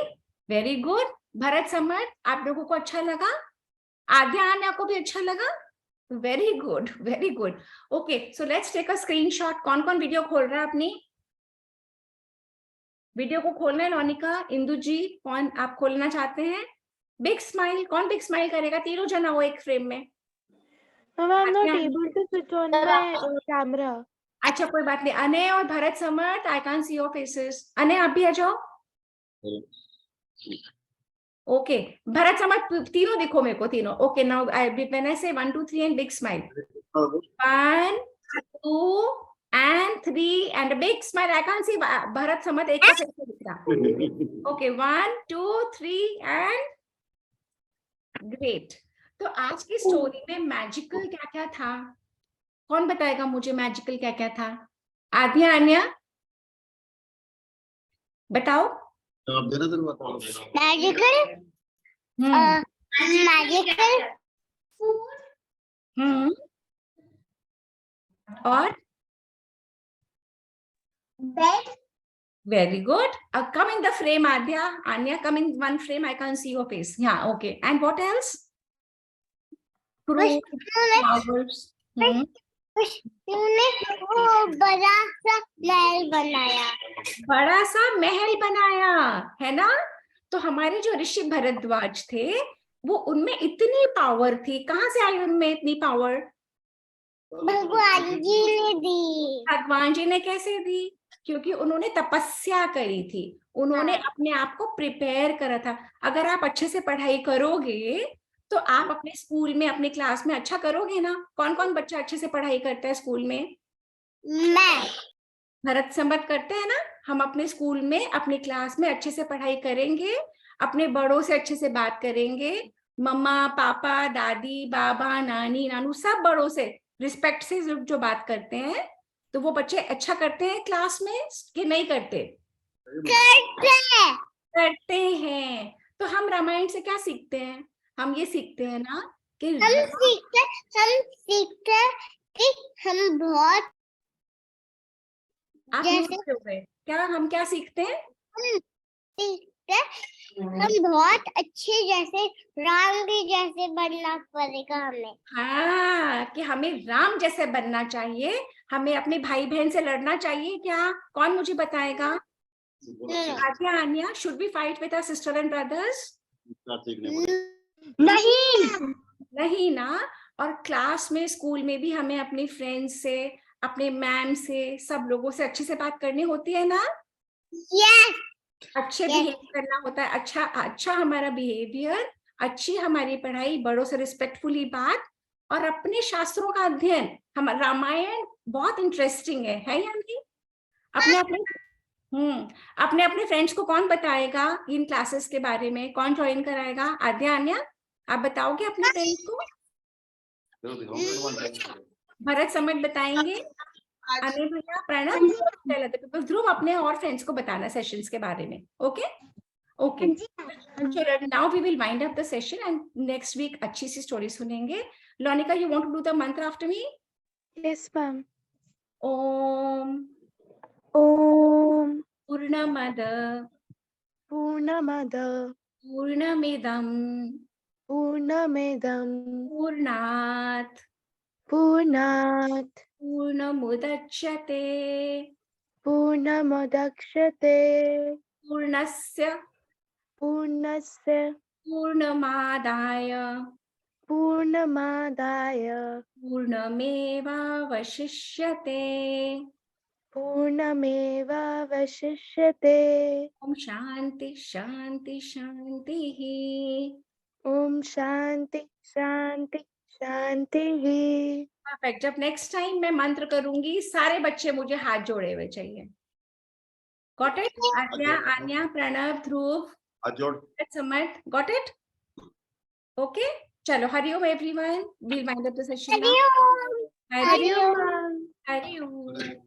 Very good. भरत समर्थ, आप लोगों को अच्छा लगा? आद्या आन्या को भी अच्छा लगा? Very good, very good. Okay, so let's take a screenshot. कौन कौन वीडियो खोल रहा है अपनी? वीडियो को खोलना है लोनिका, इंदु जी, कौन आप खोलना चाहते हैं? बिग स्माइल, कौन बिग स्माइल करेगा? तीनों जना हो एक फ्रेम में। Ma'am, I'm not able to switch on my camera. अच्छा कोई बात नहीं। अनय और Bharat Samarth, I can see your faces. Anay आप भी आ जाओ। ओके, भरत समर्थ तीनों दिखो मेरे को, तीनों। ओके, नाउ व्हेन आई से 1 2 3 and big smile. 1 2 and 3 and a big smile. I can't see Bharat Samarth एक का फेस दिख रहा। Okay, 1 2 3 and great. तो आज की स्टोरी में मैजिकल क्या क्या था? कौन बताएगा मुझे मैजिकल क्या क्या था? आद्या, अन्या बताओ। मैजिकल मैजिकल और bed very good. Come in the frame, Adya. Anya, come in one frame. I can't see your face. Yeah, okay. And what else? Fruit, flowers. तूने वो बड़ा सा महल बनाया। बड़ा सा महल बनाया है ना? तो हमारे जो ऋषि भरद्वाज थे, वो उनमें इतनी पावर थी। कहाँ से आई उनमें इतनी पावर? भगवान जी ने दी। भगवान जी ने कैसे दी? क्योंकि उन्होंने तपस्या करी थी, उन्होंने अपने आप को प्रिपेयर करा था। अगर आप अच्छे से पढ़ाई करोगे तो आप अपने स्कूल में, अपने क्लास में अच्छा करोगे ना। कौन कौन बच्चा अच्छे से पढ़ाई करता है स्कूल में? मैं। भरत समर्थ करते हैं ना। हम अपने स्कूल में, अपनी क्लास में अच्छे से पढ़ाई करेंगे, अपने बड़ों से अच्छे से बात करेंगे, मम्मा पापा दादी बाबा नानी नानू सब बड़ों से रिस्पेक्ट से जो बात करते हैं, तो वो बच्चे अच्छा करते हैं क्लास में कि नहीं करते? करते हैं। तो हम रामायण से क्या सीखते हैं? हम ये सीखते हैं ना कि हम सीखते हैं कि हम बहुत आप क्या, हम क्या सीखते हैं? हम बहुत अच्छे जैसे राम के जैसे बनना पड़ेगा हमें। हाँ, कि हमें राम जैसे बनना चाहिए, हमें अपने भाई बहन से लड़ना चाहिए क्या? कौन मुझे बताएगा? Aadya, Anya, should we fight with our sister and brothers? नहीं ना। और क्लास में, स्कूल में भी हमें अपने फ्रेंड्स से, अपने मैम से, सब लोगों से अच्छे से बात करनी होती है ना? यस। अच्छे बिहेव करना होता है। अच्छा हमारा बिहेवियर, अच्छी हमारी पढ़ाई, बड़ों से रिस्पेक्टफुली बात, और अपने शास्त्रों का अध्ययन। हम रामायण बहुत इंटरेस्टिंग है या नहीं? अपने अपने फ्रेंड्स को कौन बताएगा इन क्लासेस के बारे में? कौन ज्वाइन कराएगा? आद्या, अन्या, आप बताओगे अपने फ्रेंड्स को? भरत समर्थ बताएंगे, अनिल भैया, प्रणव, ध्रुव अपने और फ्रेंड्स को बताना सेशंस के बारे में। Okay okay, now we will wind up the session and next week अच्छी सी स्टोरी सुनेंगे। Lonika, you want to do the mantra after me? Yes, ma'am. Om Om पूर्णमद Purnamada पूर्णमिदं Purnamidam पूर्णात् Purnat पूर्णमुदच्यते Purnamodakshate पूर्णस्य Purnasya पूर्णमादाय Purnamadaya पूर्णमेवावशिष्यते पूर्णमेवावशिष्यते। ओम शांति शांति शांति। ओम शांति शांति शांति। परफेक्ट। जब नेक्स्ट टाइम मैं मंत्र करूंगी सारे बच्चे मुझे हाथ जोड़े हुए चाहिए। Got it? Aagya, Aanya, Pranav, Dhruv, Samarth, got it? Okay, चलो Hariom everyone, we'll wind up the session now. Hariom. Hariom, Hariom. Hariom.